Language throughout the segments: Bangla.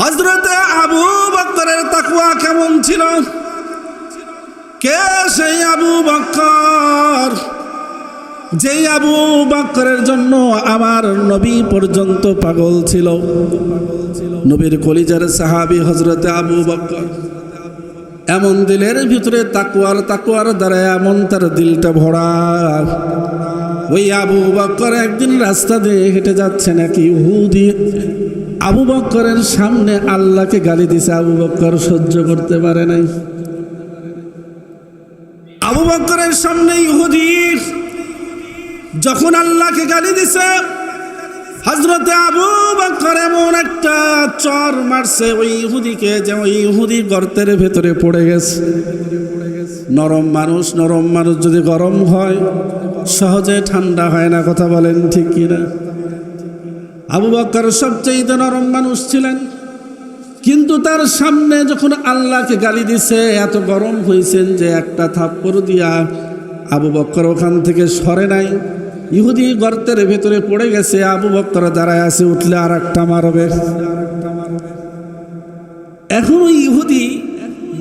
হযরতে আবু বকরের তাকওয়া কেমন ছিল? কে সেই আবু বকর, যেই আবু বকরের জন্য আমার নবী পর্যন্ত পাগল ছিল? নবীর কলিজার সাহাবী হযরতে আবু বকর। এমন দিলের ভিতরে তাকওয়ার দ্বারা এমন তার দিলটা ভরা। ওই আবু বকর একদিন রাস্তা দিয়ে হেঁটে যাচ্ছেন, এক ইহুদি আবু বকরের সামনে আল্লাহকে গালি দিছে। আবু বকর সহ্য করতে পারে নাই। আবু বকরের সামনে ইহুদি যখন আল্লাহকে গালি দিছে, হযরতে আবু বকর এমন একটা চর মারছে ওই ইহুদিকে যে ওই ইহুদি গর্তের ভেতরে পড়ে গেছে। নরম মানুষ যদি গরম হয় সহজে ঠান্ডা হয় না, কথা বলেন ঠিক কিনা? আবু বকর সবচেয়ে নরম মানুষ ছিলেন, কিন্তু তার সামনে যখন আল্লাহকে গালি দিছে এত গরম হয়েছেন যে একটা থাপ্পড় দিয়া আবু বকর ওখান থেকে সরে নাই। ইহুদি গর্তের ভেতরে পড়ে গেছে, আবু বকর দাঁড়ায় আছে, উঠলে আর একটা মারবে। এখন ওই ইহুদি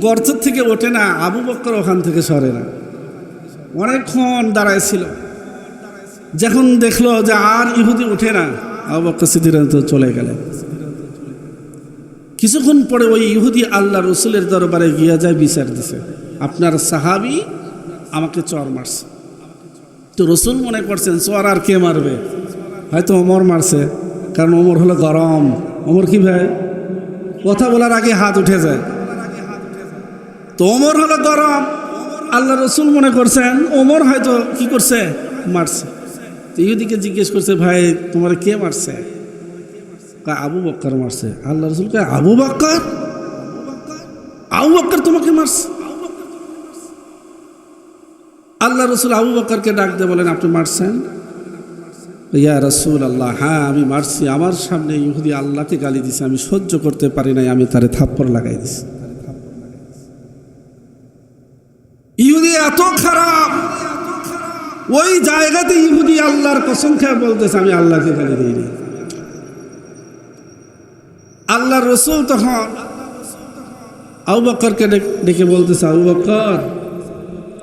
গর্তের থেকে ওঠে না, আবু বকর ওখান থেকে সরে না। অনেকক্ষণ দাঁড়ায় ছিল, যখন দেখলো যে আর ইহুদি উঠে না, আবু বকর সিদ্দিক চলে গেলেন। কিছুক্ষণ পরে ওই ইহুদি আল্লাহ রসুলের দরবারে গিয়া যায়, বিচার দিছে, আপনার সাহাবী আমাকে চর মারছে। তো রসুল মনে করছেন চর আর কে মারবে, হয়তো ওমর মারছে, কারণ ওমর হলো গরম। ওমর কি ভাই, কথা বলার আগে হাত উঠে যায়। তো ওমর হলো গরম, আল্লাহ রসুল মনে করছেন ওমর হয়তো কি করছে, মারছে। তো ইহুদিকে জিজ্ঞেস করছে, ভাই তোমার কে মারছে? আবু বকর মারছে। আল্লাহ রসুল কয়, আবু বকর? আবু বকর তোমাকে মারছে? আল্লাহ রসুল আবু বকরকে ডাক দিয়ে বলেন, আপনি মারছেন? ইয়া রাসূল আল্লাহ, হ্যাঁ আমি মারছি। আমার সামনে ইহুদি আল্লাহকে গালি দিছে, আমি সহ্য করতে পারি নাই, আমি তারে থাপ্পড় লাগাই দিছি। ইহুদি এত খারাপ, ওই জায়গাতে ইহুদি আল্লাহর কসম খেয়ে বলতেছে, আমি আল্লাহকে গালি দিইনি। আল্লাহ রসুল তখন আবু বকরকে ডেকে বলতেছে, আবু বকর,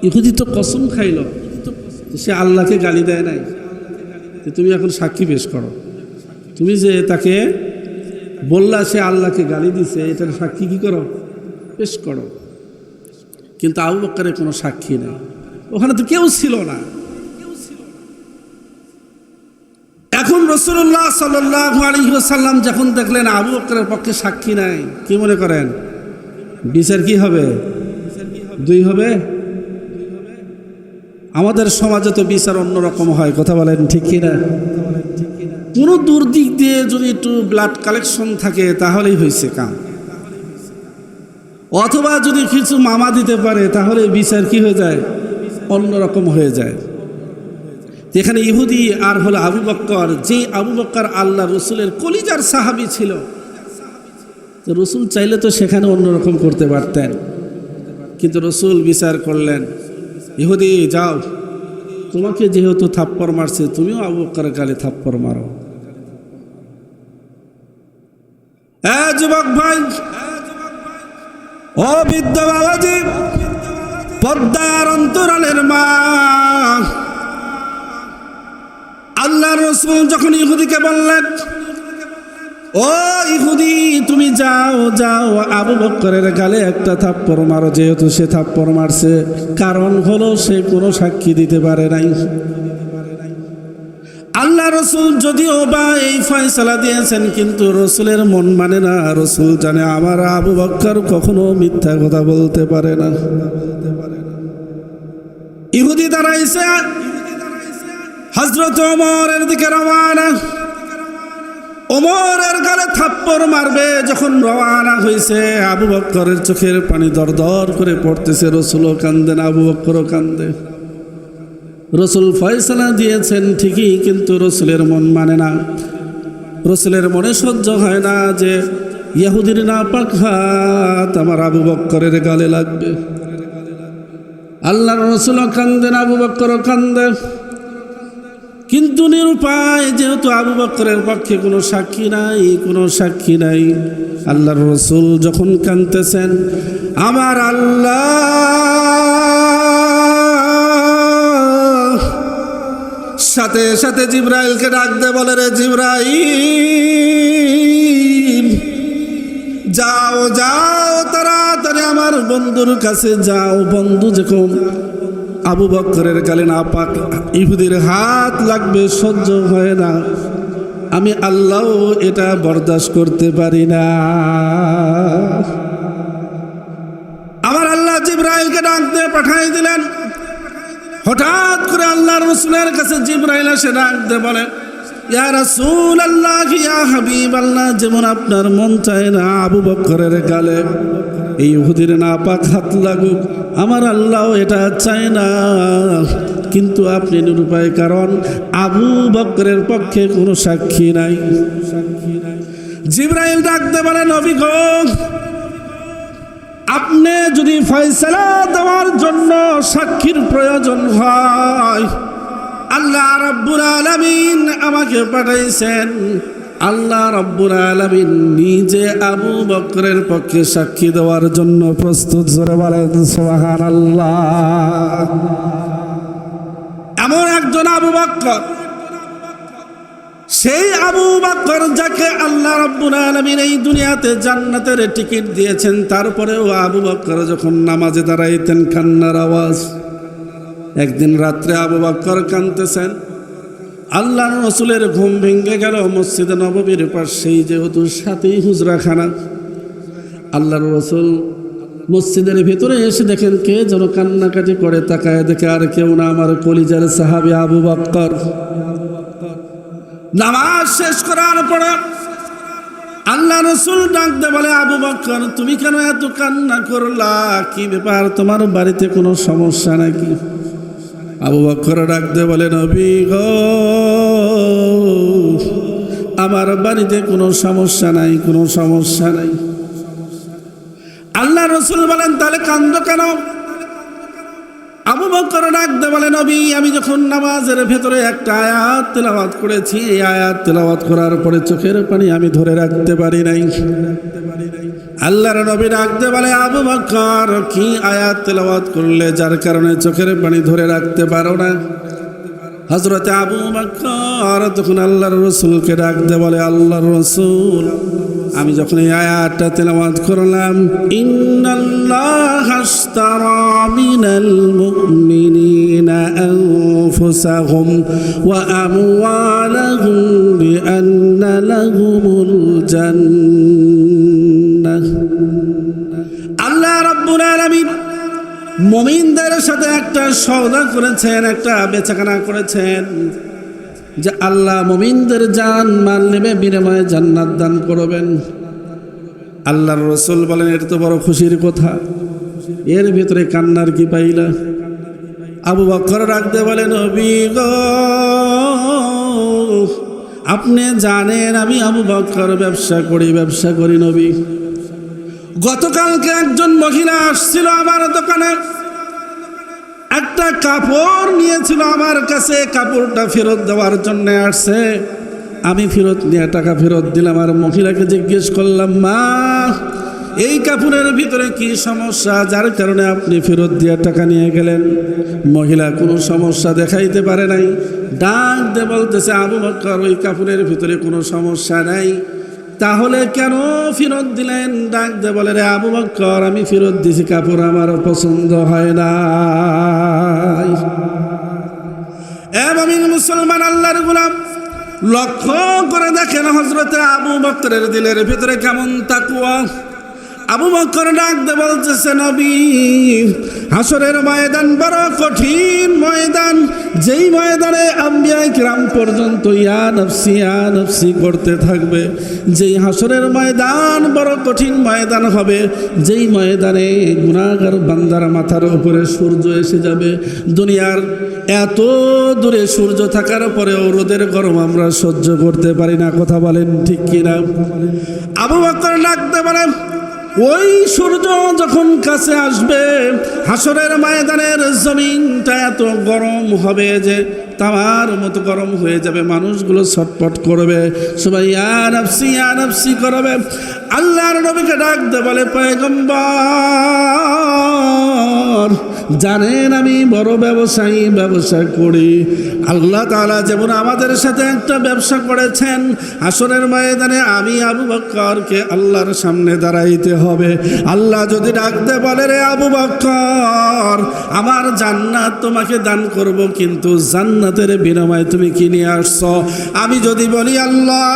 ইহুদি তো কসম খাইল, সে আল্লাহকে গালি দেয় নাই, তুমি এখন সাক্ষী পেশ করো। তুমি যে তাকে বললা সে আল্লাহকে গালি দিছে, এটার সাক্ষী কি করো, পেশ করো। কিন্তু আবু বকরের কোনো সাক্ষী নেই, ওখানে তো কেউ ছিল না। এখন রাসূলুল্লাহ সাল্লাল্লাহু আলাইহি ওয়াসাল্লাম যখন দেখলেন আবু বকরের পক্ষে সাক্ষী নাই, কি মনে করেন বিচার কি হবে? দুই হবে। আমাদের সমাজে তো বিচার অন্যরকম হয়, কথা বলেন ঠিক কিনা? কোনো দুর্দিক দিয়ে যদি একটু ব্লাড কালেকশন থাকে তাহলেই হয়েছে কাম, অথবা যদি কিছু মামা দিতে পারে তাহলে বিচার কি হয়ে যায়, অন্যরকম হয়ে যায়। এখানে ইহুদি আর হলো আবু বকর, যে আবু বকর আল্লাহ রসুলের কলিজার সাহাবী ছিল, তো রসুল চাইলে তো সেখানে অন্যরকম করতে পারতেন, কিন্তু রসুল বিচার করলেন, ইহুদি যাও, তোমাকে যেহেতু থাপ্পড় মারছে তুমিও আবু বকরের গালে থাপ্পড় মারো। যুবক ভাই, ও বৃদ্ধ বাবাজি, পর্দার অন্তরালের মা, আল্লাহ রসুল যখন ইহুদিকে বললেন, ও ইহুদি তুমি যাও যাও আবু বকরের গালে একটা থাপ্পড় মারো, যেহেতু সে থাপ্পড় মারছে, কারণ হলো সে কোনো সাক্ষী দিতে পারে নাই। আল্লাহ রসুল যদিও বা এই ফয়সালা দিয়েছেন, কিন্তু রসুলের মন মানে না। রসুল জানে আমার আবু বকর কখনো মিথ্যা কথা বলতে পারে না। ইহুদি দাঁড়াইছে, হযরত ওমরের দিকে রওয়ানা। ওমরের গালে থাপ্পড় মারবে যখন রওয়ানা হয়েছে, আবু বকরের চোখের পানি দরদর করে পড়তেছে। রসুলও কান্দেন, আবু বকরও কান্দে। রসুল ফয়সালা দিয়েছেন ঠিকই, কিন্তু রসুলের মন মানে না। রসুলের মনে সহ্য হয় না যে ইহুদির নাপাক হাত আমার আবু বকরের গালে লাগবে। আল্লাহর রসুলও কান্দেন, আবু বকরও কান্দে। কিন্তু নিরুপায়, যেহেতু আবু বকরের পক্ষে কোনো সাক্ষী নাই, আল্লাহর রাসূল যখন কাঁদতেছেন, আমার আল্লাহ সাথে সাথে জিবরাইলকে ডাক দে, বলে রে জিবরাইল, যাও তাড়াতাড়ি আমার বন্ধুর কাছে যাও। বন্ধু যখন আবু বকরের গালে নাপাক ইহুদির হাত লাগবে, সহ্য হয় না, আমি আল্লাহ এটা বরদাস্ত করতে পারি না। আমার আল্লাহ জিবরাইলকে ডাক দিয়ে পাঠাই দিলেন। হঠাৎ করে আল্লাহর রাসূলের কাছে জিবরাইল এসে ডাক দিয়ে বলে, ইয়া রাসূলুল্লাহ, ইয়া হাবিবাল্লাহ, যেমন আপনার মন চায় না আবু বকরের গালে এই ইহুদির নাপাক হাত লাগুক, আমার আল্লাহ এটা চায় না, কিন্তু আপনি নিরুপায়, কারণ আবু বকরের পক্ষে কোনো সাক্ষী নাই। জিবরাইল ডাকতে বলে, নবী গো, আপনি যদি ফয়সালা দেওয়ার জন্য সাক্ষীর প্রয়োজন হয়, আল্লাহ রাব্বুল আলামিন আমাকে পাঠাইছেন। আল্লাহ রাব্বুল আলামিন নিজে আবু বকরের পক্ষে সাক্ষী দেওয়ার জন্য প্রস্তুত। জোরে বলেন সুবহানাল্লাহ। এমন একজন আবু বকর, সেই আবু বকর যাকে আল্লাহ রাব্বুল আলামিন এই দুনিয়াতে জান্নাতের টিকিট দিয়েছেন, তারপরেও আবু বকর যখন নামাজে দাঁড়াইতেন কান্নার আওয়াজ। একদিন রাত্রে আবু বকর কাঁদতেছেন, আল্লাহর রাসূলের ঘুম ভেঙে গেল। মসজিদে নববীর পাশেই যেহেতু সাথেই হুজরাখানা, আল্লাহর রাসূল মসজিদের ভিতরে এসে দেখেন কে যেন কান্নাকাটি করে, তাকায় দেখে আর কেউ না, আমার কলিজার সাহাবী আবু বকর। নামাজ শেষ করার পরে আল্লাহ রাসূল ডাক দিয়ে বলে, আবু বকর, তুমি কেন এত কান্না করলা? কি ব্যাপার, তোমার বাড়িতে কোনো সমস্যা নাকি? আবু বকর ডাক দিয়ে বলে, নবী গো, আমার বাড়িতে কোনো সমস্যা নাই। আল্লাহ রাসূল বলেন, তাহলে কান্দো কেন? আবু বকর ডাক দিয়ে বলে, নবী, আমি যখন নামাজের ভেতরে একটা আয়াত তেলাওয়াত করেছি, এই আয়াত তেলাওয়াত করার পরে চোখের পানি আমি ধরে রাখতে পারি নাই। আল্লাহর নবী ডাক দিয়ে বলে, আবু বকর, কি আয়াত তেলাওয়াত করলে যার কারণে চোখের পানি ধরে রাখতে পারো না? হযরত আবু বকর তখন আল্লাহর রাসূলকে ডাক দিয়ে বলে, আল্লাহর রাসূল, আমি যখন এই আয়াতটা তেলাওয়াত করলাম, ইন্নাল্লাহা আশতারা মিনাল মুমিনিনা আনফুসাহুম ওয়া আমওয়ালাহুম বিআন্না লাহুমুল জান্নাহ। আল্লাহ রাব্বুল আলামিন মুমিনদের সাথে একটা সওদা করেছেন, একটা বেচাকেনা করেছেন, যে আল্লাহ মুমিনদের জান মাল নেবে, বিনিময়ে জান্নাত দান করবেন। আল্লাহর রাসূল বলেন, এটা তো বড় খুশির কথা, এর ভিতরে কান্নার কি পাইলা? আবু বকর ডাকতে বলে, নবী গো, আপনি জানেন আমি আবু বকর ব্যবসা করি নবী। গতকালকে একজন মহিলা আসছিল আমার দোকানে, একটা কাপড় নিয়েছিল আমার কাছে, কাপড়টা ফেরত দেওয়ার জন্য আসছে। আমি ফেরত নিয়ে টাকা ফেরত দিলাম। আর মহিলাকে জিজ্ঞেস করলাম, মা, এই কাপড়ের ভিতরে কি সমস্যা যার কারণে আপনি ফেরত দিয়ে টাকা নিয়ে গেলেন? মহিলা কোনো সমস্যা দেখাইতে পারে নাই, ডাক দিয়ে বলতেছে, আবু বকর, ওই কাপড়ের ভিতরে কোনো সমস্যা নাই, তাহলে কেন ফেরত দিলেন? ডাক দিয়ে বলে, রে আবু বকর, আমি ফেরত দিছি, কাপড় আমার পছন্দ হয় না। মুমিন মুসলমান আল্লাহর গোলাম, লক্ষ্য করে দেখেন হযরতে আবু বকরের দিলের ভিতরে কেমন তাকওয়া। আবু বকর ডাক দিয়ে বলতেছে, নবী, হাসরের ময়দান বড় কঠিন ময়দান, যেই ময়দানে আম্বিয়া কিরাম পর্যন্ত ইয়া নফসি করতে থাকবে। যেই হাসরের ময়দান বড় কঠিন ময়দান হবে, যেই ময়দানে গুনাহগার বান্দার মাথার উপরে সূর্য এসে যাবে। দুনিয়ার এত দূরে সূর্য থাকার পরেও রোদের গরম আমরা সহ্য করতে পারি না। কথা বলেন ঠিক কিনা? আবু বকর ডাকতে বলেন, ওই সূর্য যখন কাছে আসবে, হাসরের ময়দানের জমিনটা এত গরম হবে যে তামার মতো গরম হয়ে যাবে, মানুষগুলো ছটফট করবে, সবাই ইয়া নাফসি করবে। আল্লাহর নবীকে ডাক দে বলে, পয়গম্বর জানেন আমি বড় ব্যবসা করি। আল্লাহ তাআলা যেমন আমাদের সাথে একটা ব্যবসা করেছেন, হাসরের ময়দানে আমি আবু বকরকে আল্লাহর সামনে দাঁড়াইতে হবে। আল্লাহ যদি ডাক দে বলে, রে আবু বকর আমার জান্নাত তোমাকে দান করব, কিন্তু জান্নাতের বিনিময়ে তুমি কি নিয়ে আসছো? আমি যদি বলি, আল্লাহ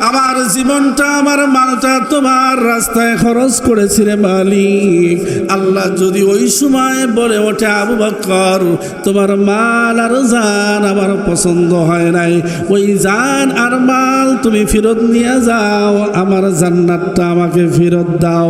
আমার জীবনটা আমার মালটা তোমার রাস্তায় খরচ করেছি রে মালিক, আল্লাহ যদি ওই সময় বলে ওঠে, আবু বকর তোমার মাল আর জান আমার পছন্দ হয় নাই, ওই জান আর মাল তুমি ফেরত নিয়ে যাও, আমার জান্নাতটা আমাকে ফেরত দাও।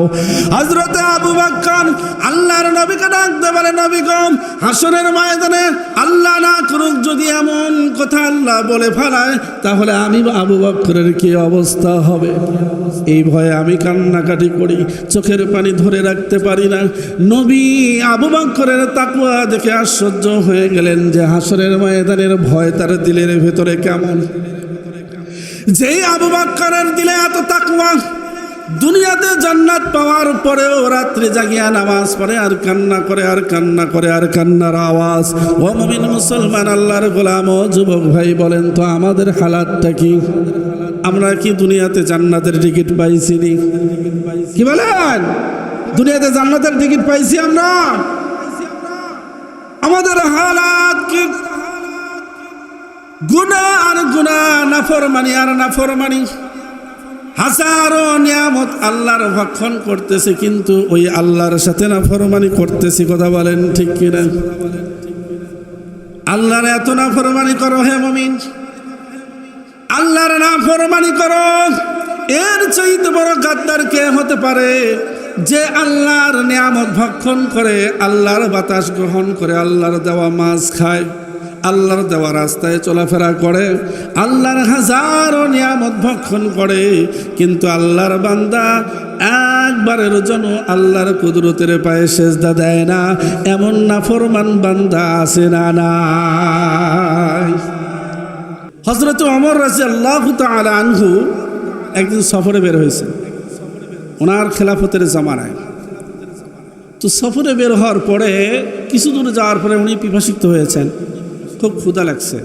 হযরতে আবু বকর আল্লাহর নবীকে ডাক দে বলে, নবী গো হাসরের ময়দানে আল্লাহ না করুক যদি এমন কথা আল্লাহ বলে ফেলায়, তাহলে আমি আবু বকরের কি অবস্থা হবে? এই ভয়ে আমি কান্নাকাটি করি, চোখের পানি ধরে রাখতে পারি না। নবী আবু বকরের তাকওয়া দেখে আশ্চর্য হয়ে গেলেন যে হাসরের ময়দানের ভয় তার দিলের ভেতরে কেমন। যেই আবু বকরের দিলে এত তাকওয়া, দুনিয়াতে জান্নাত পাওয়ার পরেও রাত্রে জাগিয়া নামাজ পড়ে আর কান্না করে আর কান্নার আওয়াজ। ও মুমিন মুসলমান আল্লাহর গোলাম ও যুবক ভাই, বলেন তো আমাদের হালাতটা কি? আমরা কি দুনিয়াতে জান্নাতের টিকিট পাইছি? কি বলেন? দুনিয়াতে জান্নাতের টিকিট পাইছি আমরা? আমাদের হালাত কি? গুনাহ আর গুনাহ, নাফরমানি আর নাফরমানি, হাজারো নিয়ামত আল্লাহর ভক্ষণ করতেছে, কিন্তু ওই আল্লাহর সাথে নাফরমানি করতেছি। কথা বলেন ঠিক কিনা? আল্লাহর এত নাফরমানি করো হে মুমিন, আল্লাহর নাফরমানি করো, এর চাইতে বড় গাদ্দার কে হতে পারে যে আল্লাহর নিয়ামত ভক্ষণ করে, আল্লাহর বাতাস গ্রহণ করে, আল্লাহর দেওয়া মাছ খায়, আল্লাহর দেওয়া রাস্তায় চলাফেরা করে, আল্লাহর হাজারো নিয়ামত ভক্ষণ করে, কিন্তু আল্লাহর বান্দা একবারের জন্য আল্লাহর কুদরতের পায়ে সেজদা দেয় না, এমন নাফরমান বান্দা আছে না নাই? হযরত ওমর রাদিয়াল্লাহু তাআলা আনহু একদিন সফরে বের হয়েছে, ওনার খেলাফতের জামানায়। তো সফরে বের হওয়ার পরে কিছু দূর যাওয়ার পরে উনি পিপাসিত হয়েছেন, খুব ক্ষুধা লাগছে।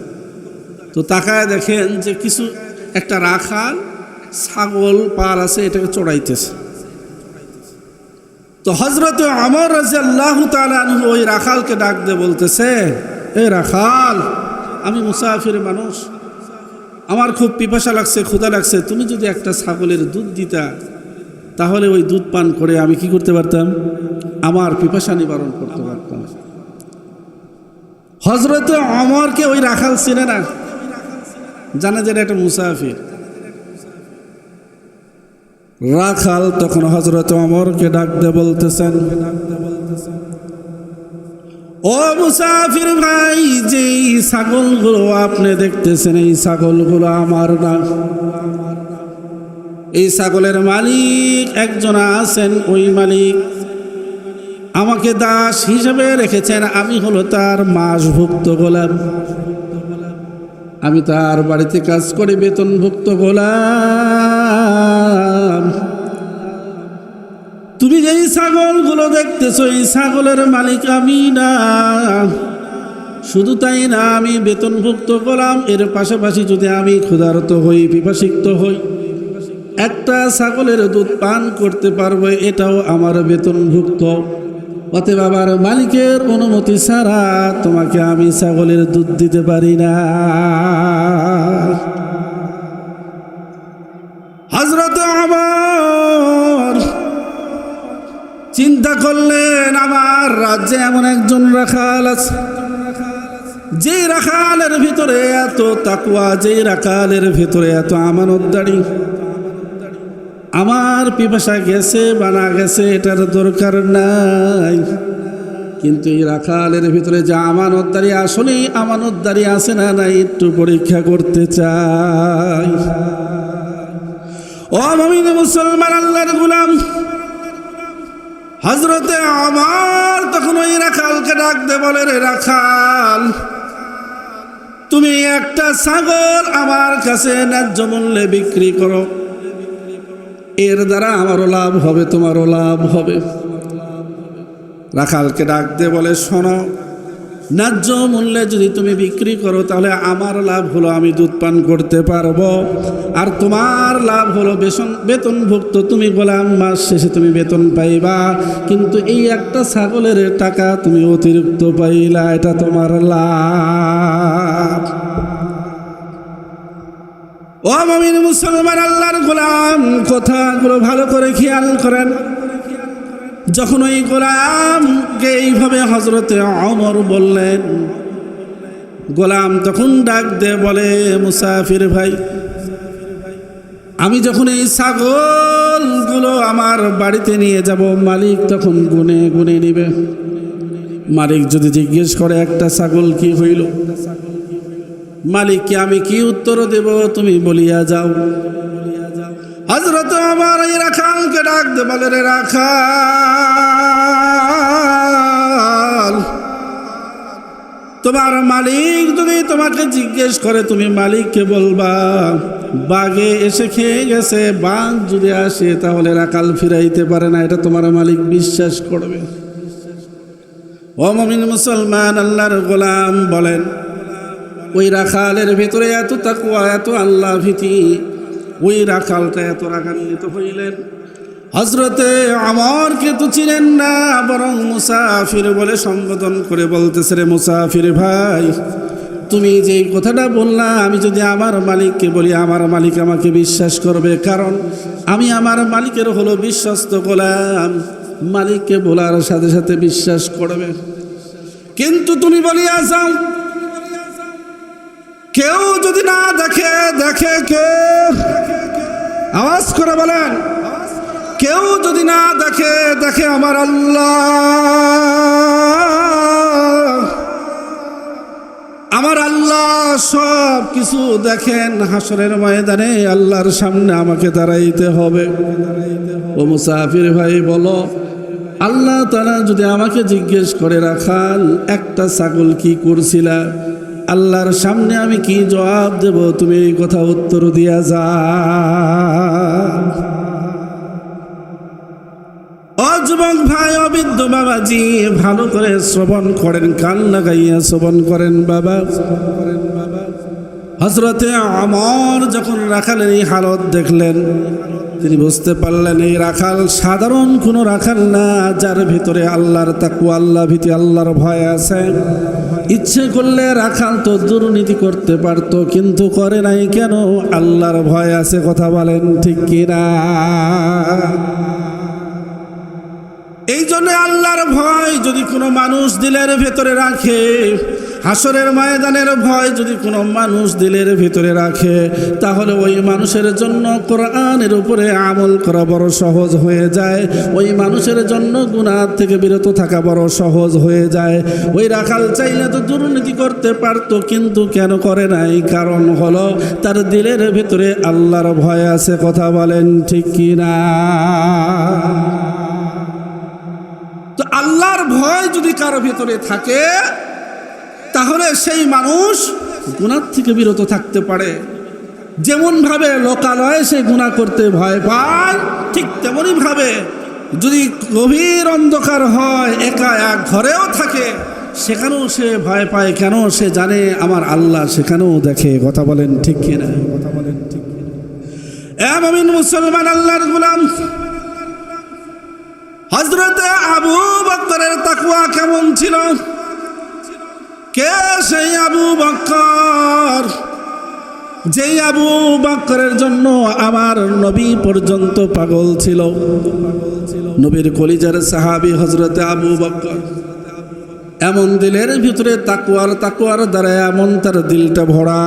তো তাকায় দেখেন যে কিছু একটা রাখাল ছাগল পার আছে, এটাকে চড়াইতেছে। তো হযরত ওমর রাদিয়াল্লাহু তাআলা আনহু ওই রাখালকে ডাক দিয়ে বলতেছে, এ রাখাল, আমি মুসাফির মানুষ, আমার খুব পিপাসা লাগছে, ক্ষুধা লাগছে, তুমি যদি একটা ছাগলের দুধ দিতা তাহলে ওই দুধ পান করে আমি কি করতে পারতাম? আমার পিপাসা নিবারণ করতে পারতাম। হযরত ওমরকে ওই রাখাল চিনে না, জানে যে এটা মুসাফির। রাখাল তখন হযরত ওমরকে ডাক দিয়ে বলতেছেন, ও মুসাফির ভাই, যেই ছাগলগুলো আপনি দেখতেছেন এই ছাগলগুলো আমার না, এই ছাগলের মালিক একজন আছেন, ওই মালিক আমাকে দাস হিসেবে রেখেছেন, আমি হলো তার মাসভুক্ত গোলাম, আমি তার বাড়িতে কাজ করি, বেতনভুক্ত গোলাম। তুমি যেই ছাগলগুলো দেখতেছো এই ছাগলের মালিক আমি না, শুধু তাই না, আমি বেতনভুক্ত গোলাম, এর পাশাপাশি যদি আমি ক্ষুধার্ত হই, পিপাসিত হই, একটা ছাগলের দুধ পান করতে পারবো, এটাও আমার বেতনভুক্ত। অতএব আমার মালিকের অনুমতি ছাড়া তোমাকে আমি ছাগলের দুধ দিতে পারি না। হযরত ওমর চিন্তা করলেন, আমার রাজ্যে এমন একজন রাখাল আছে, যে রাখালের ভিতরে এত তাকওয়া, যে রাখালের ভিতরে এত আমানতদারি, আমার পিপাসা গেছে বা না গেছে এটার দরকার নাই, কিন্তু এই রাখালের ভিতরে যে আমানতদারি, আসলেই আমানতদারি আছে না নাই একটু পরীক্ষা করতে চাই। ও মুমিন মুসলমান আল্লাহর গোলাম, হযরতে ওমর তখন ওই রাখালকে ডাক দে বলে, রে রাখাল, তুমি একটা ছাগল আমার কাছে ন্যায্য মূল্যে বিক্রি করো, এর দ্বারা আমারও লাভ হবে, তোমারও লাভ হবে। রাখালকে ডাক দে বলে, শোনো, ন্যায্য মূল্যে যদি তুমি বিক্রি করো তাহলে আমার লাভ হলো আমি দুধ পান করতে পারবো, আর তোমার লাভ হলো বেতনভুক্ত তুমি গোলাম, মাস শেষে তুমি বেতন পাইবা, কিন্তু এই একটা ছাগলের টাকা তুমি অতিরিক্ত পাইলা, এটা তোমার লাভ। ও মুমিন মুসলমান আল্লাহর গোলাম, কথাগুলো ভালো করে খেয়াল করেন। যখন ওই গোলামকে এইভাবে হযরতে ওমর বললেন, গোলাম তখন ডাক দে বলে, মুসাফির ভাই, আমি যখন এই ছাগলগুলো আমার বাড়িতে নিয়ে যাব, মালিক তখন গুনে গুনে নিবে। মালিক যদি জিজ্ঞেস করে একটা ছাগল কি হইল, মালিককে আমি কি উত্তর দেব, তুমি বলিয়া যাও। হযরত ওমর এই রাখালকে ডাক দে বলে, রে রাখাল, তোমার মালিক যদি তোমাকে জিজ্ঞেস করে, তুমি মালিককে বলবা বাঘে এসে খেয়ে গেছে, বাঘ যদি আসে তাহলে রাখাল ফিরাইতে পারে না, এটা তোমার মালিক বিশ্বাস করবে। ও মুমিন মুসলমান আল্লাহর গোলাম, বলেন ওই রাখালের ভিতরে এত তাকওয়া, এত আল্লাহ ভীতি, ওই রাখালটা এত রাগান্বিত হইলেন। হযরতে ওমরকে তো চিনেন না, বরং মুসাফির বলে সম্বোধন করে বলতেছে, রে মুসাফির ভাই, তুমি যে কথাটা বললা, আমি যদি আমার মালিককে বলি, আমার মালিক আমাকে বিশ্বাস করবে, কারণ আমি আমার মালিকের হলো বিশ্বস্ত গোলাম, মালিককে বলার সাথে সাথে বিশ্বাস করবে। কিন্তু তুমি বলিয়া যাও, কেউ যদি না দেখে, দেখে কে? আওয়াজ করে বলেন, কেউ যদি না দেখে, দেখে আমার আল্লাহ। আমার আল্লাহ সব কিছু দেখেন। হাসরের ময়দানে আল্লাহর সামনে আমাকে দাঁড়াইতে হবে। ও মুসাফির ভাই, বলো, আল্লাহ তাআলা যদি আমাকে জিজ্ঞেস করে, রাখাল একটা ছাগল কি করছিলা, আল্লাহর সামনে আমি কি জবাব দেব? তুমি এই কথা উত্তর দিয়া যা। ও যুবক ভাই, অবৃদ্ধ বাবাজি, ভালো করে শ্রবণ করেন, কান লাগাইয়া শ্রবণ করেন বাবা। হযরতে ওমর যখন রাখালের এই হালত দেখলেন, তিনি বুঝতে পারলেন এই রাখাল সাধারণ কোনো রাখাল না, যার ভিতরে আল্লাহর তাকওয়া, আল্লাহ ভীতি, আল্লাহর ভয় আছে। ইচ্ছে করলে রাখাল তো দুর্নীতি করতে পারত, কিন্তু করে নাই কেন? আল্লাহর ভয় আছে। কথা বলেন ঠিক কিনা? এই জন্য আল্লাহর ভয় যদি কোনো মানুষ দিলের ভেতরে রাখে, হাসরের ময়দানের ভয় যদি কোনো মানুষ দিলের ভিতরে রাখে, তাহলে ওই মানুষের জন্য কোরআনের উপরে আমল করা বড় সহজ হয়ে যায়। ওই মানুষের জন্য গুনাহ থেকে বিরত থাকা বড় সহজ হয়ে যায়। ওই রাখাল চাইলে তো দুর্নীতি করতে পারত, কিন্তু কেন করে নাই? কারণ হলো তার দিলের ভিতরে আল্লাহর ভয় আছে। কথা বলেন ঠিক কিনা? তো আল্লাহর ভয় যদি কারো ভিতরে থাকে, তাহলে সেই মানুষ গুনাহ থেকে বিরত থাকতে পারে। যেমন ভাবে লোকালয়ে সে গুনাহ করতে ভয় পায়, ঠিক তেমনি ভাবে যদি গভীর অন্ধকার হয়, একা এক ঘরেও থাকে, সেখানেও সে ভয় পায়। কেন? সে জানে আমার আল্লাহ সেখানেও দেখে। কথা বলেন ঠিক কিনা? কথা বলেন ঠিক কিনা? এ মুমিন মুসলমান আল্লাহর গোলাম, হযরতে আবু বকরের তাকওয়া কেমন ছিল? কে সেই আবু বকর? যেই আবু বকরের জন্য আমার নবী পর্যন্ত পাগল ছিল। নবীর কলিজার সাহাবী হযরতে আবু বকর। এমন দিলের ভিতরে তাকওয়ার দ্বারা এমন তার দিলটা ভরা।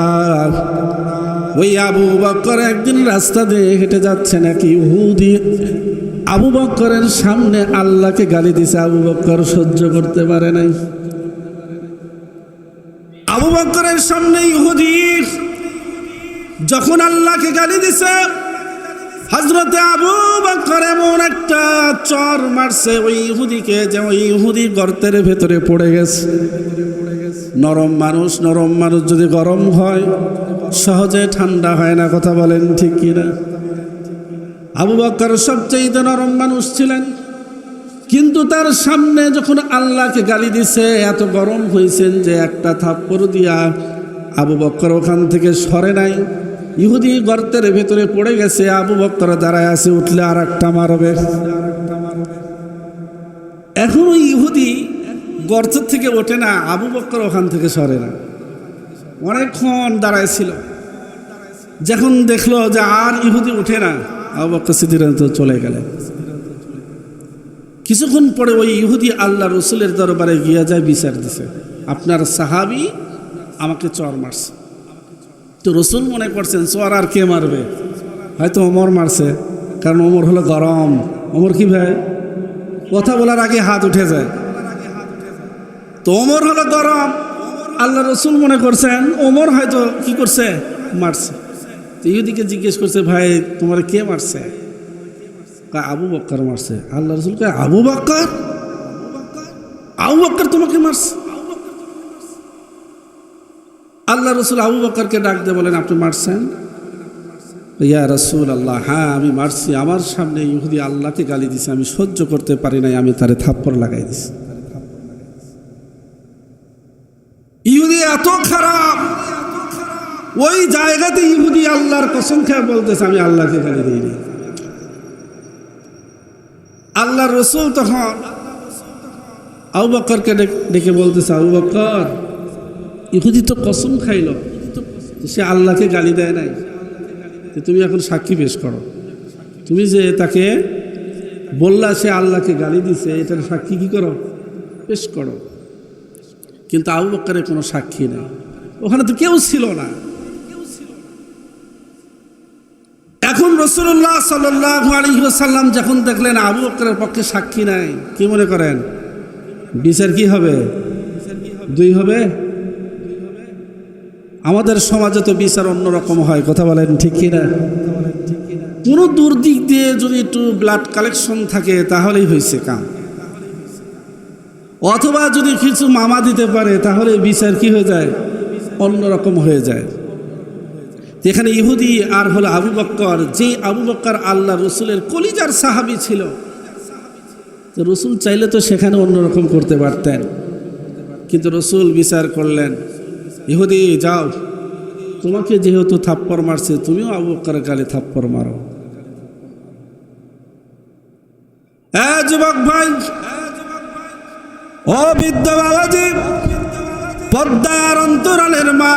ওই আবু বকর একদিন রাস্তা দিয়ে হেঁটে যাচ্ছে, নাকি ইহুদি আবু বকরের সামনে আল্লাহকে গালি দিছে। আবু বকর সহ্য করতে পারে নাই। আবু বকরের সামনে ইহুদি যখন আল্লাহকে গালি দিছে, হযরতে আবু বকর এমন একটা চর মারছে ওই ইহুদিকে, যে ওই ইহুদি গর্তের ভেতরে পড়ে গেছে। নরম মানুষ যদি গরম হয় সহজে ঠান্ডা হয় না, কথা বলেন ঠিক কিনা? আবু বকর সবচেয়ে নরম মানুষ ছিলেন, কিন্তু তার সামনে যখন আল্লাহকে গালি দিছে এত গরম হয়েছেন যে একটা থাপ্পড় দিয়া আবু বকর ওখান থেকে সরে নাই। ইহুদি গর্তের ভেতরে পড়ে গেছে, আবু বকর দাঁড়ায় আছে, উঠলে আর একটা মারবে। এখন ওই ইহুদি গর্তের থেকে ওঠে না, আবু বকর ওখান থেকে সরে না, অনেকক্ষণ দাঁড়ায় ছিল। যখন দেখলো যে আর ইহুদি উঠে না, আবু বকর সিদ্দিক চলে গেলেন। কিছুক্ষণ পরে ওই ইহুদি আল্লাহ রসুলের দরবারে গিয়া যায়, বিচার দিছে, আপনার সাহাবি আমাকে চর মারছে। তো রসুল মনে করছেন চর আর কে মারবে, হয়তো ওমর মারছে, কারণ ওমর হলো গরম। ওমর কি ভাই, কথা বলার আগে হাত উঠে যায়, তো ওমর হলো গরম। আল্লাহ রসুল মনে করছেন ওমর হয়তো কি করছে, মারছে। তো ইহুদিকে জিজ্ঞেস করছে, ভাই তোমার কে মারছে? আবু বকর মারছে। আল্লাহ রসুল কয়, আবু বকর? আবু বকর তোমাকে মারছে? আল্লাহ রসুল আবু বকরকে ডাক দিয়ে বলেন, আপনি মারছেন? ইয়া রাসূল আল্লাহ, হ্যাঁ আমি মারছি। আমার সামনে ইহুদি আল্লাহকে গালি দিছে, আমি সহ্য করতে পারি নাই, আমি তারে থাপ্পড় লাগাই দিছি। ইহুদি এত খারাপ, ওই জায়গাতে ইহুদি আল্লাহর কসম খেয়ে বলতেছে, আমি আল্লাহকে গালি দিইনি। আল্লাহ রসুল তখন আবু বকরকে ডেকে বলতেছে, আবু বকর, ইহুদি তো কসম খাইল, সে আল্লাহকে গালি দেয় নাই, তুমি এখন সাক্ষী পেশ করো। তুমি যে তাকে বললা সে আল্লাহকে গালি দিছে, এটার সাক্ষী কি করো, পেশ করো। কিন্তু আবু বকরের কোনো সাক্ষী নেই, ওখানে তো কেউ ছিল না। এখন রাসূলুল্লাহ সাল্লাল্লাহু আলাইহি ওয়াসাল্লাম যখন দেখলেন আবু বকরের পক্ষে সাক্ষী নাই, কি মনে করেন বিচার কি হবে? দুই হবে। আমাদের সমাজে তো বিচার অন্যরকম হয়, কথা বলেন ঠিক কিনা? কোনো দুর্দিক দিয়ে যদি একটু ব্লাড কালেকশন থাকে তাহলেই হয়েছে কাম, অথবা যদি কিছু মামা দিতে পারে তাহলে বিচার কি হয়ে যায়, অন্যরকম হয়ে যায়। এখানে ইহুদি আর হলো আবু বকর, যে আবু বকর আল্লাহ রসুলের কলিজার সাহাবী ছিল, তো রসুল চাইলে তো সেখানে অন্যরকম করতে পারতেন, কিন্তু রসুল বিচার করলেন, ইহুদি যাও, তোমাকে যেহেতু থাপ্পড় মারছে তুমিও আবু বকরের গালে থাপ্পড় মারো। যুবক ভাই, ও বৃদ্ধ বাবাজি, পদ্মার অন্তরালের মা,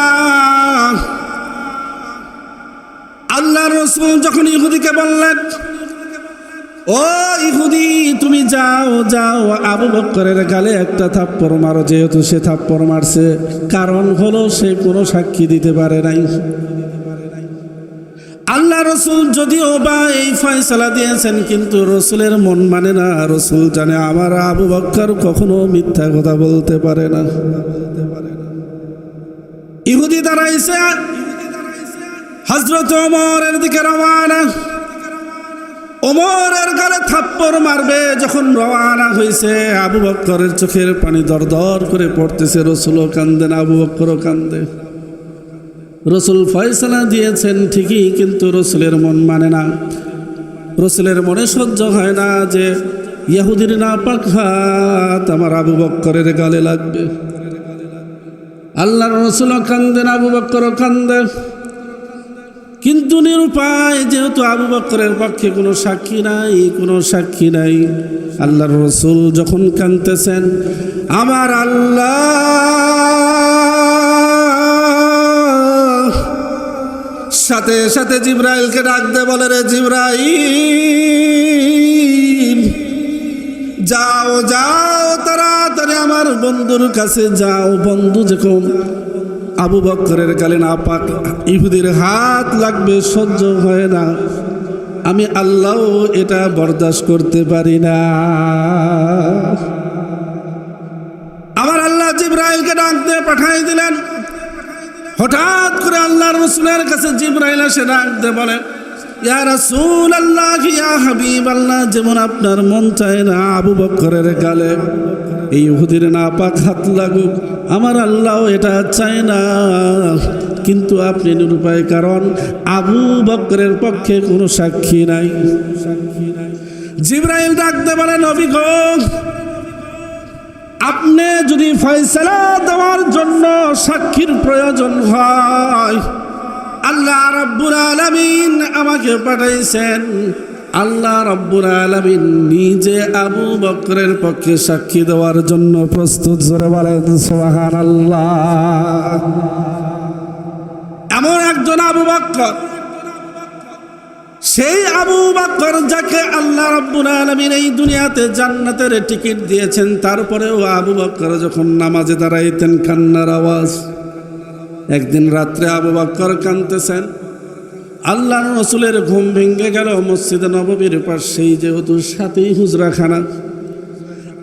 আল্লাহ রসুল যখন ইহুদিকে বললেন, ও ইহুদি তুমি যাও যাও আবু বকরের গালে একটা থাপ্পড় মারো, যেহেতু সে থাপ্পড় মারছে, কারণ হলো সে কোনো সাক্ষী দিতে পারে নাই। আল্লাহ রসুল যদিও বা এই ফয়সালা দিয়েছেন, কিন্তু রসুলের মন মানে না। রসুল জানে আমার আবু বকর কখনো মিথ্যা কথা বলতে পারে না। ইহুদি দাঁড়াইছে, হযরত ওমরের দিকে রওয়ানা। ওমরের গালে থাপ্পড় মারবে যখন রওয়ানা হয়েছে, আবু বকরের চোখের পানি দরদর করে পড়তেছে। রসুলও কান্দেন, আবু বকরও কান্দে। রসুল ফয়সালা দিয়েছেন ঠিকই, কিন্তু রসুলের মন মানে না। রসুলের মনে সহ্য হয় না যে ইহুদির নাপাক হাত আমার আবু বকরের গালে লাগবে। আল্লাহর রসুলও কান্দেন, আবু বকরও কান্দে, কিন্তু নিরুপায়, যেহেতু আবু বকরের পক্ষে কোনো সাক্ষী নাই, কোনো সাক্ষী নাই। আল্লাহর রসুল যখন কাঁদতেছেন, আমার আল্লাহ সাথে সাথে জিবরাইলকে ডাক দে, বলে রে জিবরাইল, যাও যাও তাড়াতাড়ি আমার বন্ধুর কাছে যাও। বন্ধু যখন আবু বকরের গালে নাপাক ইহুদির হাত লাগবে, সহ্য হয় না, আমি আল্লাহ এটা বরদাস্ত করতে পারি না। আমার আল্লাহ জিবরাইলকে ডাক দিয়ে পাঠাই দিলেন। হঠাৎ করে আল্লাহর রাসূলের কাছে জিবরাইল এসে ডাক দিয়ে বলে, ইয়া রাসূলুল্লাহ, ইয়া হাবিবাল্লাহ, যেমন আপনার মন চায় না আবু বকরের গালে এই ইহুদির নাপাক হাত লাগুক, আমার আল্লাহ এটা চায় না। কিন্তু আপনি নিরুপায়, কারণ আবু বকরের পক্ষে কোনো সাক্ষী নাই। জিবরাইল ডাকতে বলে, নবী গো, আপনি যদি ফয়সালা দেওয়ার জন্য সাক্ষীর প্রয়োজন হয়, আল্লাহ রাব্বুল আলামিন আমাকে পাঠাইছেন। আল্লাহ রাব্বুল আলামিন নিজে আবু বকরের পক্ষে সাক্ষী দেওয়ার জন্য প্রস্তুত। জোরে বলেন সুবহানাল্লাহ। এমন একজন আবু বকর, সেই আবু বকর যাকে আল্লাহ রাব্বুল আলামিন এই দুনিয়াতে জান্নাতের টিকিট দিয়েছেন, তারপরেও আবু বকর যখন নামাজে দাঁড়াইতেন কান্নার আওয়াজ। একদিন রাত্রে আবু বকর কাঁদতেছেন, আল্লাহর রাসূলের ঘুম ভেঙে গেল। মসজিদে নববীর পাশেই যেহেতু সাথেই হুজরাখানা,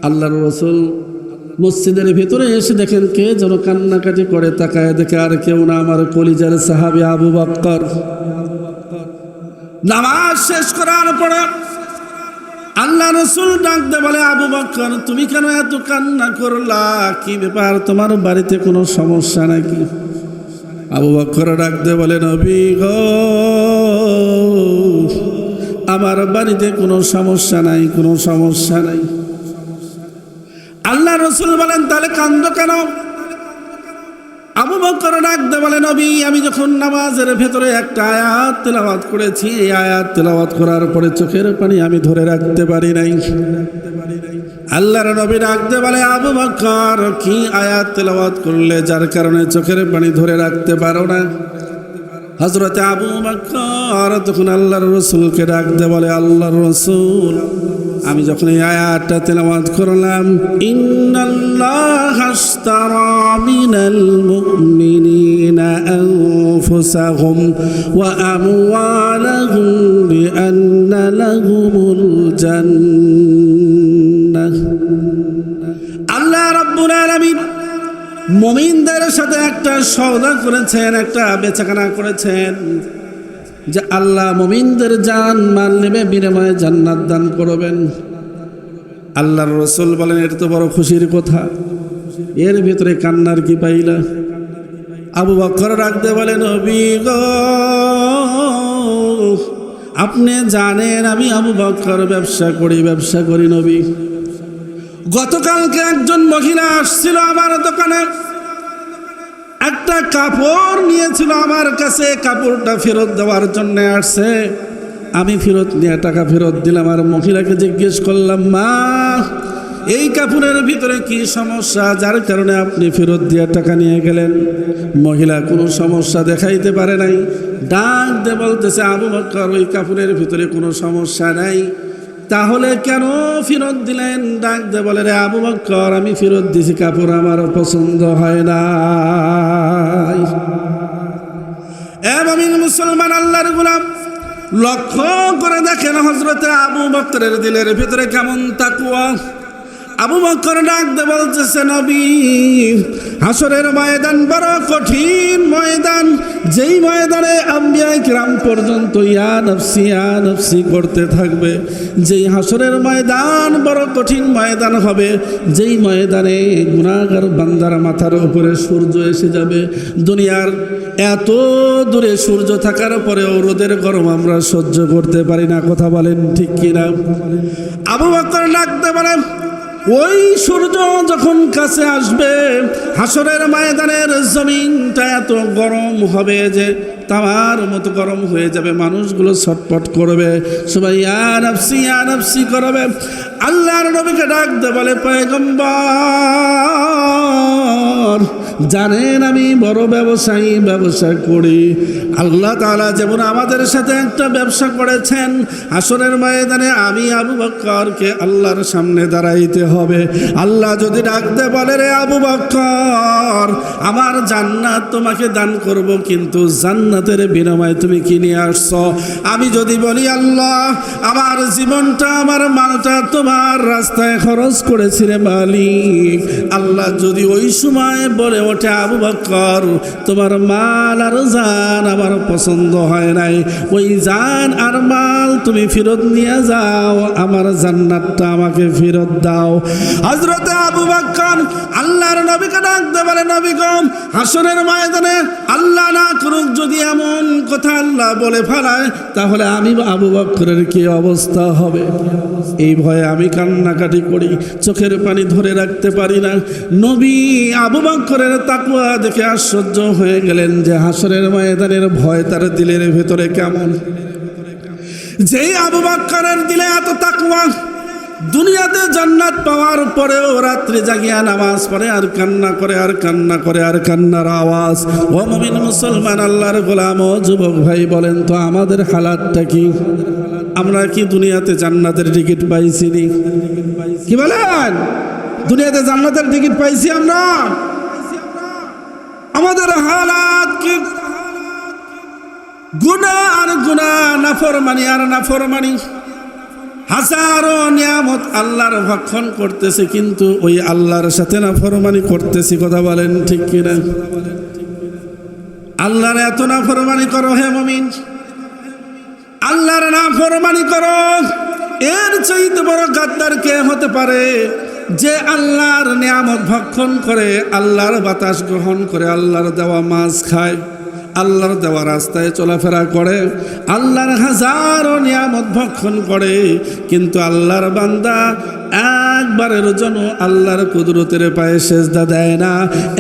আল্লাহর রাসূল মসজিদের ভিতরে এসে দেখেন কে যেন কান্নাকাটি করে। তাকায় দেখে আর কেউ না, আমার কলিজার সাহাবী আবু বকর। নামাজ শেষ করার পরে আল্লাহ রাসূল ডাকতে বলে, আবু বকর, তুমি কেন এত কান্না করলা? কি ব্যাপার, তোমার বাড়িতে কোনো সমস্যা নাকি? আবু বকর ডাকতে বলে, নবী গো, আমার বাড়িতে কোনো সমস্যা নাই, কোনো সমস্যা নাই। আল্লাহ রাসূল বলেন, তাহলে কান্দো কেন? আবু বকর ডাকতে বলে, নবী, আমি যখন নামাজের ভেতরে একটা আয়াত তেলাওয়াত করেছি, এই আয়াত তেলাওয়াত করার পরে চোখের পানি আমি ধরে রাখতে পারি নাই। আল্লাহর নবী ডাকতে বলে, আবু বকর, কি আয়াত তেলাওয়াত করলে যার কারণে চোখের পানি ধরে রাখতে পারো না? হযরতে আবু বকর তখন আল্লাহর রাসূলকে ডাকতে বলে, আল্লাহর রাসূল, আমি যখন এই আয়াতটা তেলাওয়াত করলাম, ইন্নাল্লাহা আশতারা মিনাল মুমিনিনা আনফুসাহুম ওয়া আমওয়ালাহুম বিআন্না লাহুমুল জান্নাহ। আল্লাহ রাব্বুল আলামিন মুমিনদের সাথে একটা সওদা করেছেন, একটা বেচাকেনা করেছেন, যে আল্লাহ মুমিনদের জান মাল নেবে, বিনিময়ে জান্নাত দান করবেন। আল্লাহর রাসূল বলেন, এটা তো বড় খুশির কথা, এর ভিতরে কান্নার কি পাইলা? আবু বকর ডাকতে বলেন, নবী গো, আপনি জানেন আমি আবু বকর ব্যবসা করি নবী। গতকালকে একজন মহিলা আসছিল আমার দোকানে, একটা কাপড় নিয়েছিল আমার কাছে, কাপড়টা ফেরত দেওয়ার জন্য আসছে। আমি ফেরত নিয়ে টাকা ফেরত দিলাম। আর মহিলাকে জিজ্ঞেস করলাম, মা, এই কাপড়ের ভিতরে কি সমস্যা যার কারণে আপনি ফেরত দিয়ে টাকা নিয়ে গেলেন? মহিলা কোনো সমস্যা দেখাইতে পারে নাই। ডাক দিয়ে বলতেছে, আবু বকর, ওই কাপড়ের ভিতরে কোনো সমস্যা নাই, তাহলে কেন ফেরত দিলেন? ডাক দিয়ে বলে, রে আবু বকর, আমি ফেরত দিছি, কাপড় আমার পছন্দ হয় না। মুমিন মুসলমান আল্লাহর গোলাম, লক্ষ্য করে দেখেন হযরতে আবু বকরের দিলের ভিতরে কেমন তাকওয়া। আবু বকর ডাক দিয়ে বলতেছে, নবী, হাসরের ময়দান বড় কঠিন ময়দান, যেই ময়দানে আম্বিয়া কিরাম পর্যন্ত ইয়া নফসি করতে থাকবে। যেই হাসরের ময়দান বড় কঠিন ময়দান হবে, যেই ময়দানে গুনাহগার বান্দার মাথার উপরে সূর্য এসে যাবে। দুনিয়ার এত দূরে সূর্য থাকার পরেও রোদের গরম আমরা সহ্য করতে পারি না। কথা বলেন ঠিক কিনা? আবু বকর ডাকতে বলেন, ওই সূর্য যখন কাছে আসবে, হাসরের ময়দানের জমিনটা এত গরম হবে যে তামার মতো গরম হয়ে যাবে, মানুষগুলো ছটপট করবে, সবাই ইয়া নফসি করবে। আল্লাহর নবীকে ডাকতে বলে, পয়গম্বর, জানেন আমি বড় ব্যবসা করি। আল্লাহ তাআলা যেমন আমাদের সাথে একটা ব্যবসা করেছেন, হাসরের ময়দানে আমি আবু বকরকে আল্লাহর সামনে দাঁড়াইতে হবে। আল্লাহ যদি ডাকতে বলে, রে আবু বকর, আমার জান্নাত তোমাকে দান করব, কিন্তু জান্নাতের বিনিময়ে তুমি কি নিয়ে আসছো? আমি যদি বলি, আল্লাহ, আমার জীবনটা, আমার মালটা তোমার রাস্তায় খরচ করেছি রে মালিক, আল্লাহ যদি ওই সময় বলে, ও ওঠে, আবু বকর তোমার মাল আর জান আমার পছন্দ হয় নাই, ওই জান আর মাল তুমি ফেরত নিয়ে যাও, আমার জান্নাতটা আমাকে ফেরত দাও। হযরতে আবু বকর আল্লাহর নবীকে ডাকতে বলে, নবী গো, হাসরের ময়দানে আল্লাহ না করুক যদি এমন কথা আল্লাহ বলে ফেলায়, তাহলে আমি আবু বকরের কি অবস্থা হবে? এই ভয়ে আমি কান্নাকাটি করি, চোখের পানি ধরে রাখতে পারি না। নবী আবু বকরের তাকওয়া দেখে আশ্চর্য হয়ে গেলেন যে হাসরের ময়দানের ভয় তার দিলের ভেতরে কেমন। যেই আবু বকরের দিলে এত তাকওয়া, দুনিয়াতে জান্নাত পাওয়ার পরেও রাত্রে জাগিয়া নামাজ পড়ে আর কান্না করে আর কান্না করে আর কান্নার আওয়াজ। ও মুমিন মুসলমান, আল্লাহর গোলাম ও যুবক ভাই, বলেন তো আমাদের হালাতটা কি? আমরা কি দুনিয়াতে জান্নাতের টিকিট পাইছি? কি বলেন? দুনিয়াতে জান্নাতের টিকিট পাইছি আমরা? আমাদের হালাত কি? গুনাহ আর গুনাহ, নাফরমানি আর নাফরমানি। হাজারো নিয়ামত আল্লাহর ভক্ষণ করতেছে, কিন্তু ওই আল্লাহর সাথে নাফরমানি করতেছি। কথা বলেন ঠিক কিনা? আল্লাহর এত নাফরমানি করো হে মুমিন, আল্লাহর নাফরমানি করো। এর চাইতে বড় গাদ্দার কে হতে পারে যে আল্লাহর নিয়ামত ভক্ষণ করে, আল্লাহর বাতাস গ্রহণ করে, আল্লাহর দেওয়া মাছ খায়, আল্লাহর দেওয়া রাস্তায় চলাফেরা করে, আল্লাহর হাজারো নিয়ামত ভক্ষণ করে, কিন্তু আল্লাহর বান্দা একবারের জন্য আল্লাহর কুদরতের পায়ে সেজদা দেয় না।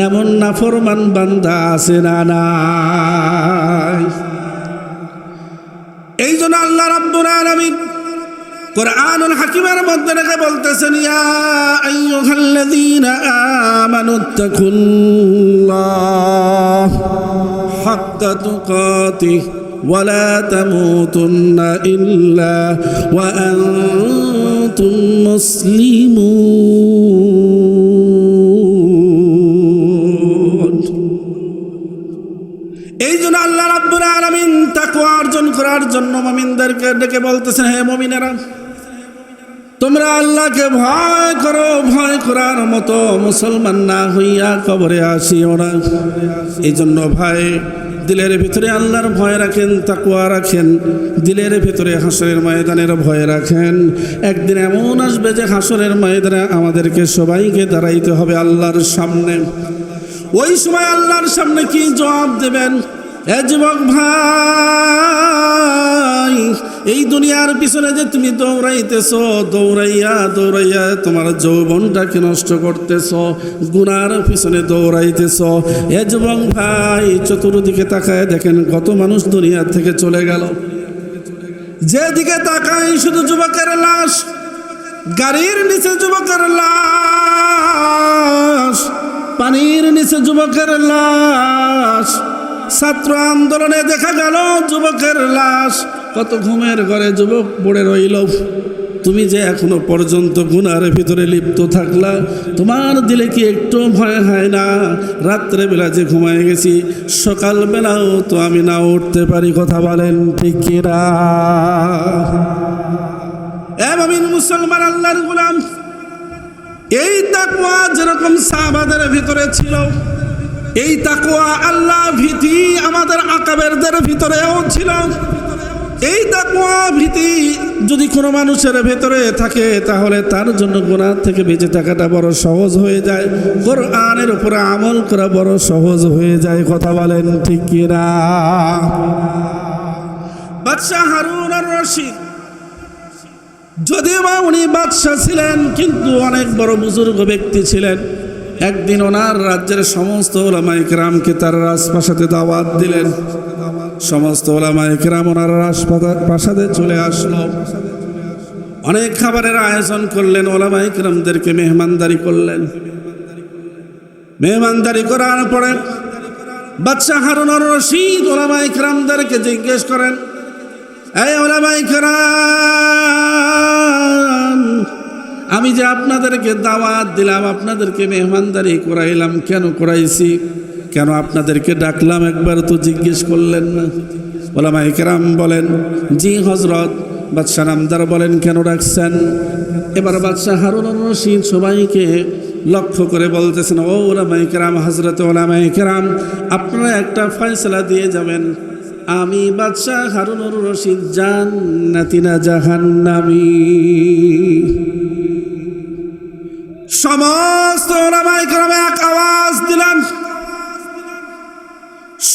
এমন নাফরমান বান্দা আছে না? নাই। এই জন্য আল্লাহ রাব্বুল আলামিন কুরআনুল হাকিমের মধ্যে রেখে বলতেছেন, ইয়া আইয়ুহাল্লাযীনা আমানুত্তাকুল্লাহ হাক্কা তুকাতিহ ওয়া লা তামুতুন্না ইল্লা ওয়া আনতুম মুসলিমুন। এই জন্য আল্লাহ রাব্বুল আলামিন তাকওয়া অর্জন করার জন্য মুমিনদেরকে ডেকে বলতেছেন, হে মুমিনেরা, তোমরা আল্লাহকে ভয় করো। ভয় করার মতো মুসলমান না হইয়া কবরে আসিও না। এই জন্য ভাই, দিলের ভিতরে আল্লাহর ভয় রাখেন, তাকওয়া রাখেন, দিলের ভিতরে হাসরের ময়দানের ভয় রাখেন। একদিন এমন আসবে যে হাসরের ময়দানে আমাদেরকে সবাইকে দাঁড়াইতে হবে আল্লাহর সামনে। ওই সময় আল্লাহর সামনে কি জবাব দেবেন? এ যুবক ভাই, এই দুনিয়ার পিছনে যে তুমি দৌড়াইতেছ, দৌড়াইয়া দৌড়াইয়া তোমার যৌবনটাকে নষ্ট করতেছ, গুনার পিছনে দৌড়াইতেছ। এ যুবক ভাই, চতুর্দিকে তাকায় দেখেন কত মানুষ দুনিয়া থেকে চলে গেল। যেদিকে তাকাই শুধু যুবকের লাশ, গাড়ির নিচে যুবকের লাশ, পানির নিচে যুবকের লাশ। ছাত্র আন্দোলনে দেখা গেল যুবকের লাশ। কত ঘুমের ঘরে যুবক পড়ে রইল। তুমি যে এখনো পর্যন্ত গুনার ভিতরে লিপ্ত থাকলা, তোমার দিলে কি একটু ভয় হয় না? রাত্রে বেলা যে ঘুমায় গেছি, সকালবেলাও তো আমি না উঠতে পারি। কথা বলেন ঠিক কিনা? এ মুমিন মুসলমান, আল্লাহর গোলাম, এই তাকওয়া যেরকম সাহাবাদের ভিতরে ছিল, এই তাকওয়া আল্লাহ ভীতি আমাদের আকাবেরদের ভিতরেও ছিল। এই তাকওয়া ভীতি যদি কোনো মানুষের ভেতরে থাকে, তাহলে তার জন্য গুনাহ থেকে বেঁচে থাকাটা বড় সহজ হয়ে যায়। কোরআনের উপরে আমল করা বড় সহজ হয়ে যায়। কথা বলেন ঠিক কিনা? বাদশাহ হারুন আর রশিদ, যদিও বা উনি বাদশাহ ছিলেন, কিন্তু অনেক বড় বুজুর্গ ব্যক্তি ছিলেন। একদিন ওনার রাজ্যের সমস্ত ওলামায়ে কেরামকে তার রাজপ্রাসাদে দাওয়াত দিলেন। সমস্ত ওলামায়ে কেরাম ওনার রাজপ্রাসাদে চলে আসলো। অনেক খাবারের আয়োজন করলেন, ওলামায়ে কেরামদেরকে মেহমানদারি করলেন। মেহমানদারি করার পরে বাদশাহ হারুন আর রশিদ ওলামায়ে কেরামদেরকে জিজ্ঞেস করেন, এই ওলামায়ে কেরাম, আমি যে আপনাদেরকে দাওয়াত দিলাম, আপনাদেরকে মেহমানদারি করাইলাম, কেন করাইছি? কেন আপনাদেরকে ডাকলাম? একবার তো জিজ্ঞেস করলেন না। ওলামায়ে কেরাম বলেন, জি হযরত। বাদশাহ নামদার বলেন, কেন ডাকছেন? এবার বাদশাহ হারুন আর রশিদ সবাইকে লক্ষ্য করে বলতেছেন, ও ওলামায়ে কেরাম, হযরত ওলামায়ে কেরাম, আপনারা একটা ফয়সালা দিয়ে যাবেন, আমি বাদশাহ হারুনুর রশিদ জান্নাতি না জাহান্নামী? সমস্ত ওলামায়ে কেরাম এক আওয়াজ দিলেন,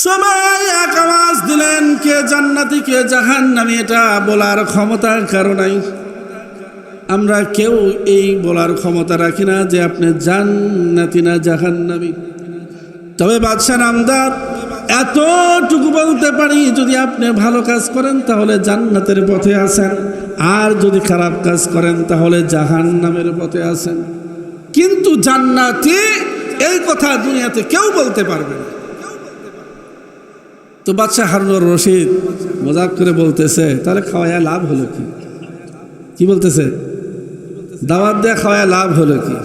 সবাই এক আওয়াজ দিলেন, কে জান্নাতি কে জাহান্নামী এটা বলার ক্ষমতা কারো নাই। আমরা কেউ এই বলার ক্ষমতা রাখি না যে আপনি জান্নাতি না জাহান্নামী। তবে বাদশাহ নামদার এতটুকু বলতে পারি, যদি আপনি ভালো কাজ করেন তাহলে জান্নাতের পথে আছেন, আর যদি খারাপ কাজ করেন তাহলে জাহান্নামের পথে আছেন। কিন্তু জান্নাতি এই কথা দুনিয়াতে কেউ বলতে পারবে না। তো বাদশাহ হারুনুর রশিদ মজাক করে বলতেছে, তাহলে খাওয়ায় লাভ হলো কি? কি বলতেছে? দাওয়াত দেয়া খাওয়ায় লাভ হলো কি?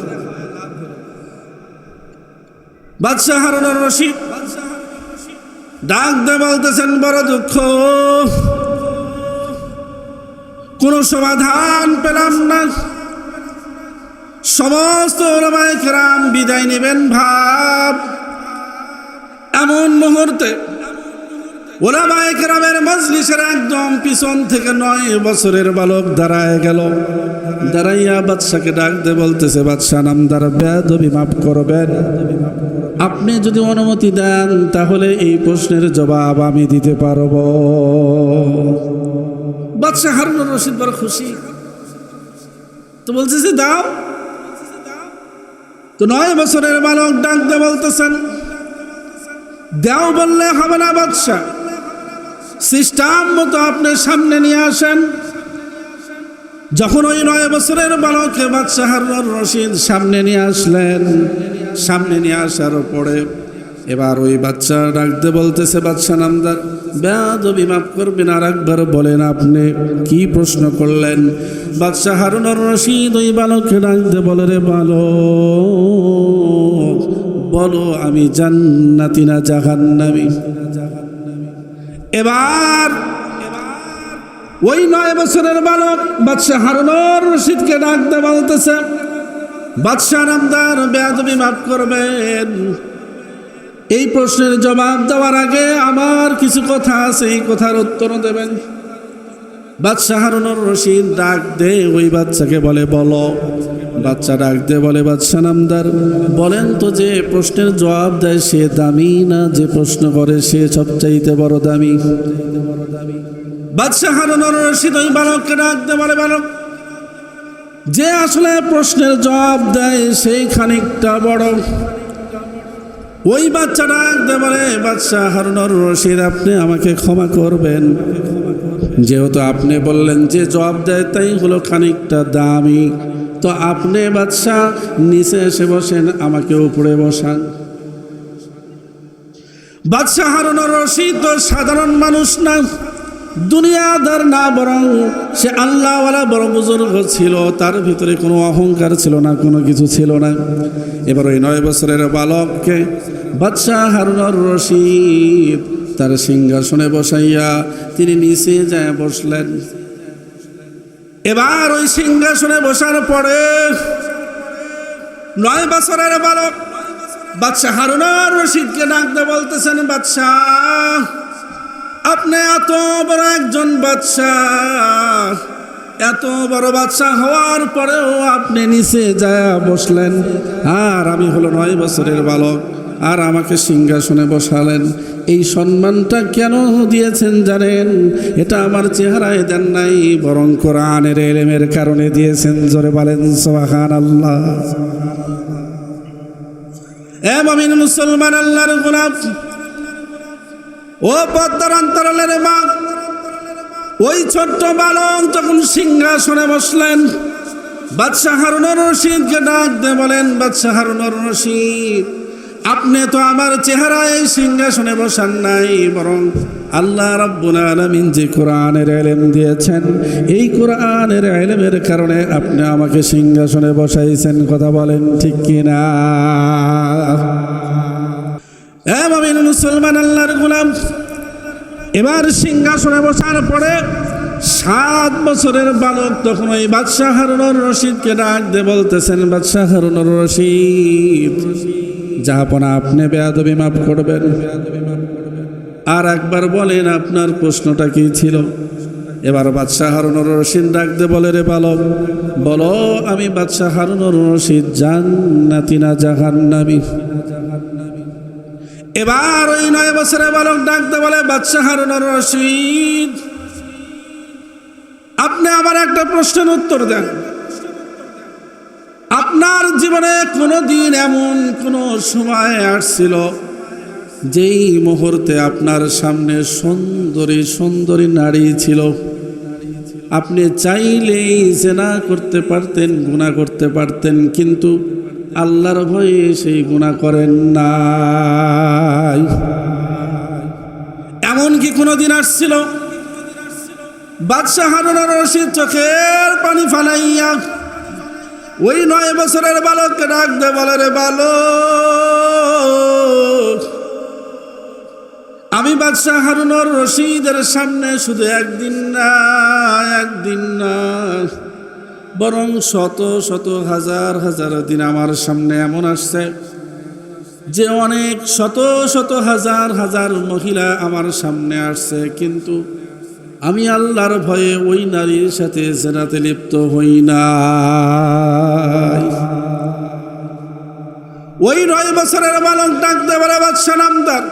বাদশাহ হারুনুর রশিদ ডাক দিয়ে বলতেছেন, বড় দুঃখ, কোনো সমাধান পেলাম না। সমস্ত ওলামায়ে কেরাম বিদায় নেবেন ভাব, এমন মুহূর্তে ওলামায়ে কেরামের মজলিসের একদম পিছন থেকে 9 বছরের বালক দাঁড়ায় গেল। দাঁড়াইয়া বাদশাকে ডাক দিয়ে বলতেছে, বাদশাহ নামদার, বেয়াদবি মাফ করবেন, আপনি যদি অনুমতি দেন তাহলে এই প্রশ্নের জবাব আমি দিতে পারব। বাদশাহ হারুনুর রশিদ বড় খুশি, তো বলছে যে দাও। তো 9 বছরের বালক ডাক দিয়ে বলতেছেন, দাও বললে হবে না বাদশাহ, সিস্টেম মতো আপনি সামনে নিয়ে আসেন। যখন ওই 9 বছরের বালককে বাদশাহ হারুনুর রশিদ সামনে নিয়ে আসলেন, সামনে নিয়ে আসার পরে এবার ওই বাচ্চা ডাকতে বলতেছে, বাদশাহ নামদার, বেয়াদবি মাফ করবেন, আর একবার বলেন আপনি কি প্রশ্ন করলেন? বাদশাহ হারুনুর রশিদ ওই বালককে ডাকতে বলে, রে বালক, বলো আমি জান্নাতি না জাহান্নামী? এবার ওই 9 বছরের বালক বাদশাহ হারুনুর রশিদকে ডাকতে বলতেছে, বাদশাহ নামদার, বেয়াদবি মাফ করবেন, এই প্রশ্নের জবাব দেওয়ার আগে আমার কিছু কথা আছে, এই কথার উত্তর দেবেন। বাদশাহ হারুনুর রশিদ ডাক দে ওই বাচ্চাকে বলে, বলো। বাচ্চা ডাক দে বলে, বাদশাহ নামদার, বলেন তো যে প্রশ্নের জবাব দেয় সে দামি না যে প্রশ্ন করে সে সবচাইতে বড় দামি? বাদশাহ হারুনুর রশিদ ওই বালককে ডাক দে বলে, বালক, যে আসলে প্রশ্নের জবাব দেয় সেই খানিকটা বড়। ওই বাচ্চা ডাক দে বলে, বাদশাহ হারুনুর রশিদ, আপনি আমাকে ক্ষমা করবেন, যেহেতু আপনি বললেন যে জবাব দেয় তাই হলো খানিকটা দামি, তো আপনি বাদশাহ নিচে এসে বসেন, আমাকে উপরে বসান। বাদশাহ হারুনুর রশিদ তো সাধারণ মানুষ না, দুনিয়াদার না, বরং সে আল্লাহওয়ালা বড় বুজুর্গ ছিল, তার ভিতরে কোনো অহংকার ছিল না, কোনো কিছু ছিল না। এবার ওই 9 বছরের বালককে বাদশাহ হারুনুর রশিদ তার সিংহাসনে বসাইয়া তিনি নিচে যায় বসলেন। এবার ওই সিংহাসনে বসার পরে 9 বছরের বালক বাদশাহ হারুনুর রশিদকে ডাকতে বলতেছেন, বাদশাহ, আপনি এত বড় একজন বাদশাহ, এত বড় বাদশাহ হওয়ার পরেও আপনি নিচে যায় বসলেন, আর আমি হলো 9 বছরের বালক, আর আমাকে সিংহাসনে বসালেন। এই সম্মানটা কেন দিয়েছেন জানেন? এটা আমার চেহারায় দেন নাই, বরং কোরআনের ইলমের কারণে দিয়েছেন। জোরে বলেন সুবহানাল্লাহ। এ মুমিন মুসলমান, আল্লাহর গোলাম, ও পদ্মার অন্তরালের মা, ওই ছোট্ট বালক যখন সিংহাসনে বসলেন, বাদশাহ হারুনুর রশিদকে ডাক দিয়ে বলেন, বাদশাহ হারুনুর রশিদ, আপনি তো আমার চেহারায় এই সিংহাসনে বসান নাই, বরং আল্লাহ রাব্বুল আলামিন যে কোরআনের ইলম দিয়েছেন, এই কোরআনের ইলমের কারণে আপনি আমাকে সিংহাসনে বসাইছেন। কথা বলেন ঠিক কিনা? এ মুমিন মুসলমান, আল্লাহর গোলাম, এবার সিংহাসনে বসার পরে 7 বছরের বালক তখন ওই বাদশাহ হারুনুর রশিদকে ডাক দিয়ে বলতেছেন, বাদশাহ হারুনুর রশিদ, জাহাপনা আপনি বেয়াদবি মাফ করবেন, আর একবার বলেন আপনার প্রশ্নটা কি ছিল। এবার বাদশাহ হারুনুর রশিদ ডাক দিয়ে বলে, রে বালক বলো, আমি বাদশাহ হারুনুর রশিদ জান্নাতি না জাহান্নামী? এবার ওই 9 বছরের বালক ডাক দিয়ে বলে, বাদশাহ হারুনুর রশিদ, আপনি আমার একটা প্রশ্নের উত্তর দেন। আপনার জীবনে কোনোদিন এমন কোনো সময় আসছিল যেই মুহূর্তে আপনার সামনে সুন্দরী সুন্দরী নারী ছিল, আপনি চাইলেই জিনা করতে পারতেন, গুনাহ করতে পারতেন, কিন্তু আল্লাহর ভয়ে সেই গুনাহ করেন নাই? এমন কি কোনোদিন আসছিল? বাদশাহ হারুনুর রশিদ চোখের পানি ফালাইয়া ওই 9 বছরের বালককে ডাক দে বলে, রে বালক, আমি বাদশাহ হারুনুর রশিদের সামনে শুধু একদিন না বরং শত শত হাজার হাজার দিন আমার সামনে এমন আসছে যে অনেক শত শত হাজার হাজার মহিলা আমার সামনে আসছে, কিন্তু আমি আল্লাহর ভয়ে ওই নারীর সাথে জিনাতে লিপ্ত হই নাই। ওই 9 বছরের বালক ডাক দে বলে, বাদশাহ নামদার,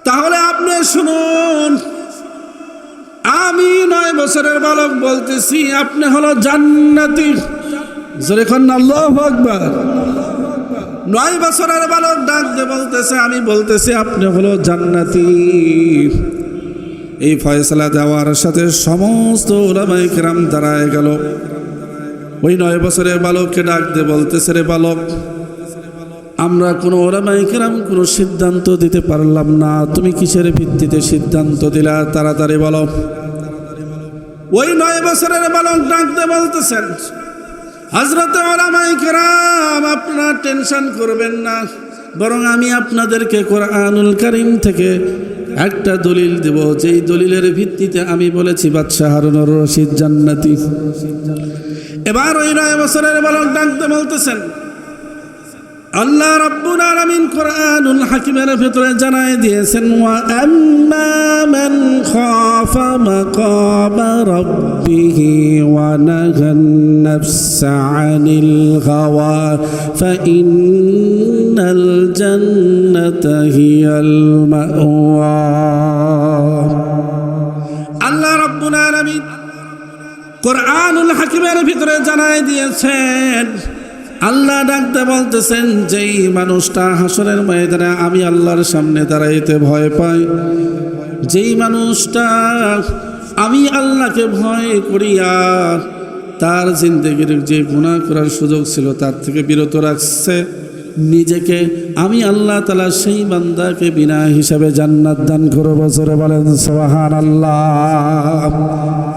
তাহলে আপনি শুনুন, আমি 9 বছরের বালক বলতেছি আপনি হলো জান্নাতি। জোরে কন্না আল্লাহু আকবার। 9 বছরের বালক ডাক দে বলতেছে, আমি বলতেছি আপনি হলো জান্নাতি। এই ফয়সালা দেওয়ার সাথে সমস্ত উলামায়ে কেরাম দাঁড়ায় গেল। ওই 9 বছরের বালককে ডাক দে বলতেছে, রে বালক, আমরা কোনো উলামায়ে কেরাম কোনো সিদ্ধান্ত দিতে পারলাম না, তুমি কিসের ভিত্তিতে সিদ্ধান্ত দিলা, তাড়াতাড়ি বলো। ওই 9 বছরের বালক ডাক দে বলতেছেন, হযরত উলামায়ে কেরাম আপনারা টেনশন করবেন না, বরং আমি আপনাদেরকে কোরআনুল কারীম থেকে একটা দলিল দেব, যেই দলিলের ভিত্তিতে আমি বলেছি বাদশাহ হারুনুর রশিদ জান্নাতি। এবার ওই 9 বছরের বালক ডাকতে বলতেছেন, আল্লাহ রাব্বুল আলামিন কোরআনুল হাকিমের ভিতরে জানায় দিয়েছেন, ওয়া আম্মা মান খাফা মাকামা রাব্বিহি ওয়া নাহান নাফসা আনিল হাওয়া ফাইন্নাল জান্নাতা হিয়াল মাওয়া। আল্লাহ রাব্বুল আলামিন কোরআনুল হাকিমের ভিতরে জানায় দিয়েছেন, আল্লাহ ডাকতে বলতেছেন, যেই মানুষটা হাসরের ময়দানে আমি আল্লাহর সামনে দাঁড়াইতে ভয় পাই, যেই মানুষটা আমি আল্লাহকে ভয় করিয়া তার জিন্দেগির যে গুনাহ করার সুযোগ ছিল তার থেকে বিরত রাখছে নিজেকে, আমি আল্লাহ তাআলা সেই বান্দাকে বিনা হিসাবে জান্নাত দান করব। বছরে বলেন সুবহানাল্লাহ।